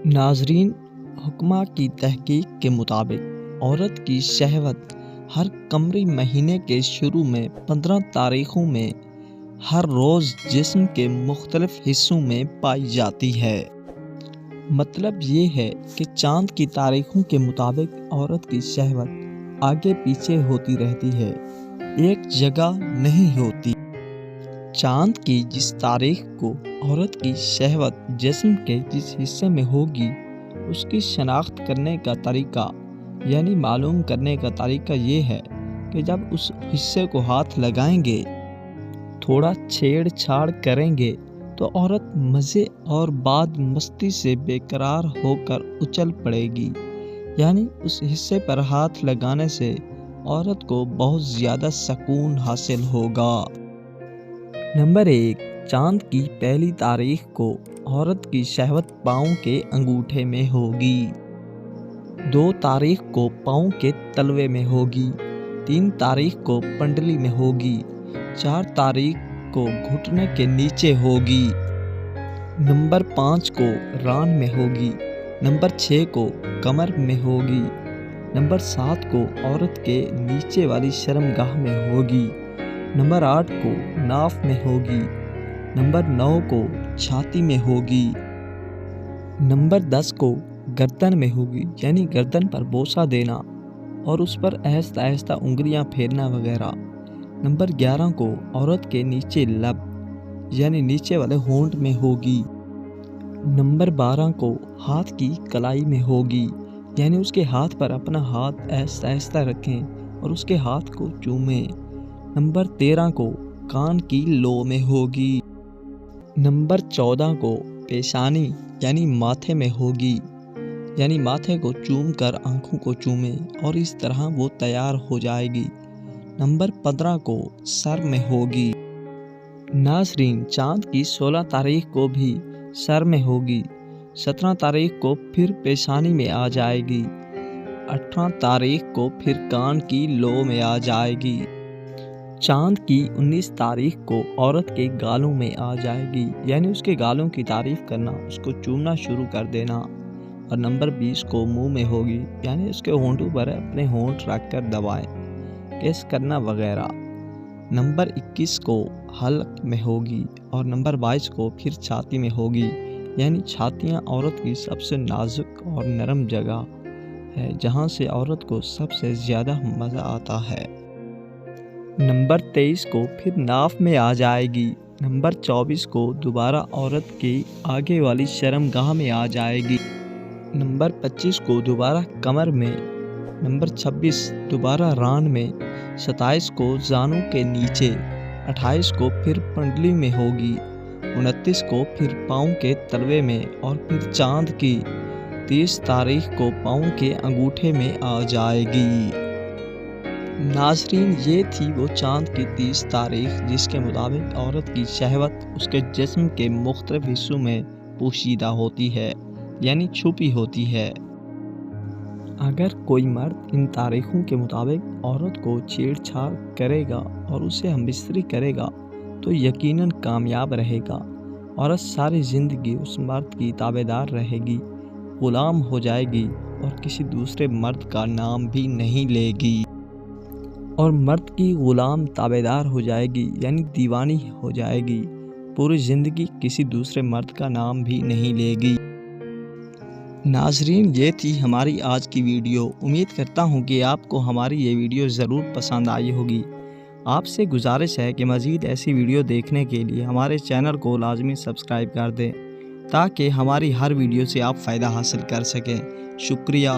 ناظرین، حکمہ کی تحقیق کے مطابق عورت کی شہوت ہر قمری مہینے کے شروع میں 15 تاریخوں میں ہر روز جسم کے مختلف حصوں میں پائی جاتی ہے۔ مطلب یہ ہے کہ چاند کی تاریخوں کے مطابق عورت کی شہوت آگے پیچھے ہوتی رہتی ہے، ایک جگہ نہیں ہوتی۔ چاند کی جس تاریخ کو عورت کی شہوت جسم کے جس حصے میں ہوگی، اس کی شناخت کرنے کا طریقہ یعنی معلوم کرنے کا طریقہ یہ ہے کہ جب اس حصے کو ہاتھ لگائیں گے، تھوڑا چھیڑ چھاڑ کریں گے تو عورت مزے اور بعد مستی سے بے قرار ہو کر اچھل پڑے گی، یعنی اس حصے پر ہاتھ لگانے سے عورت کو بہت زیادہ سکون حاصل ہوگا۔ نمبر 1، چاند کی پہلی تاریخ کو عورت کی شہوت پاؤں کے انگوٹھے میں ہوگی، 2 تاریخ کو پاؤں کے تلوے میں ہوگی، 3 تاریخ کو پنڈلی میں ہوگی، 4 تاریخ کو گھٹنے کے نیچے ہوگی، نمبر 5 کو ران میں ہوگی، نمبر 6 کو کمر میں ہوگی، نمبر 7 کو عورت کے نیچے والی شرمگاہ میں ہوگی، نمبر 8 کو ناف میں ہوگی، نمبر 9 کو چھاتی میں ہوگی، نمبر 10 کو گردن میں ہوگی یعنی گردن پر بوسہ دینا اور اس پر آہستہ آہستہ انگلیاں پھیرنا وغیرہ، نمبر 11 کو عورت کے نیچے لب یعنی نیچے والے ہونٹ میں ہوگی، نمبر 12 کو ہاتھ کی کلائی میں ہوگی یعنی اس کے ہاتھ پر اپنا ہاتھ آہستہ آہستہ رکھیں اور اس کے ہاتھ کو چومیں، نمبر 13 کو کان کی لو میں ہوگی، نمبر 14 کو پیشانی یعنی ماتھے میں ہوگی، یعنی ماتھے کو چوم کر آنکھوں کو چومیں اور اس طرح وہ تیار ہو جائے گی، نمبر 15 کو سر میں ہوگی۔ ناظرین، چاند کی 16 تاریخ کو بھی سر میں ہوگی، 17 تاریخ کو پھر پیشانی میں آ جائے گی، 18 تاریخ کو پھر کان کی لو میں آ جائے گی، چاند کی 19 تاریخ کو عورت کے گالوں میں آ جائے گی یعنی اس کے گالوں کی تعریف کرنا، اس کو چومنا شروع کر دینا، اور نمبر 20 کو منہ میں ہوگی یعنی اس کے ہونٹوں پر اپنے ہونٹ رکھ کر دبائیں، کس کرنا وغیرہ، نمبر 21 کو حلق میں ہوگی اور نمبر 22 کو پھر چھاتی میں ہوگی یعنی چھاتیاں عورت کی سب سے نازک اور نرم جگہ ہے جہاں سے عورت کو سب سے زیادہ مزہ آتا ہے، نمبر 23 کو پھر ناف میں آ جائے گی، نمبر 24 کو دوبارہ عورت کی آگے والی شرمگاہ میں آ جائے گی، نمبر 25 کو دوبارہ کمر میں، نمبر 26 دوبارہ ران میں، 27 کو زانوں کے نیچے، 28 کو پھر پنڈلی میں ہوگی، 29 کو پھر پاؤں کے تلوے میں اور پھر چاند کی 30 تاریخ کو پاؤں کے انگوٹھے میں آ جائے گی۔ ناظرین، یہ تھی وہ چاند کی 30 تاریخ جس کے مطابق عورت کی شہوت اس کے جسم کے مختلف حصوں میں پوشیدہ ہوتی ہے یعنی چھپی ہوتی ہے۔ اگر کوئی مرد ان تاریخوں کے مطابق عورت کو چھیڑ چھاڑ کرے گا اور اسے ہم بستری کرے گا تو یقیناً کامیاب رہے گا۔ عورت ساری زندگی اس مرد کی تابع دار رہے گی، غلام ہو جائے گی اور کسی دوسرے مرد کا نام بھی نہیں لے گی، اور مرد کی غلام تابع دار ہو جائے گی یعنی دیوانی ہو جائے گی، پوری زندگی کسی دوسرے مرد کا نام بھی نہیں لے گی۔ ناظرین، یہ تھی ہماری آج کی ویڈیو۔ امید کرتا ہوں کہ آپ کو ہماری یہ ویڈیو ضرور پسند آئی ہوگی۔ آپ سے گزارش ہے کہ مزید ایسی ویڈیو دیکھنے کے لیے ہمارے چینل کو لازمی سبسکرائب کر دیں تاکہ ہماری ہر ویڈیو سے آپ فائدہ حاصل کر سکیں۔ شکریہ۔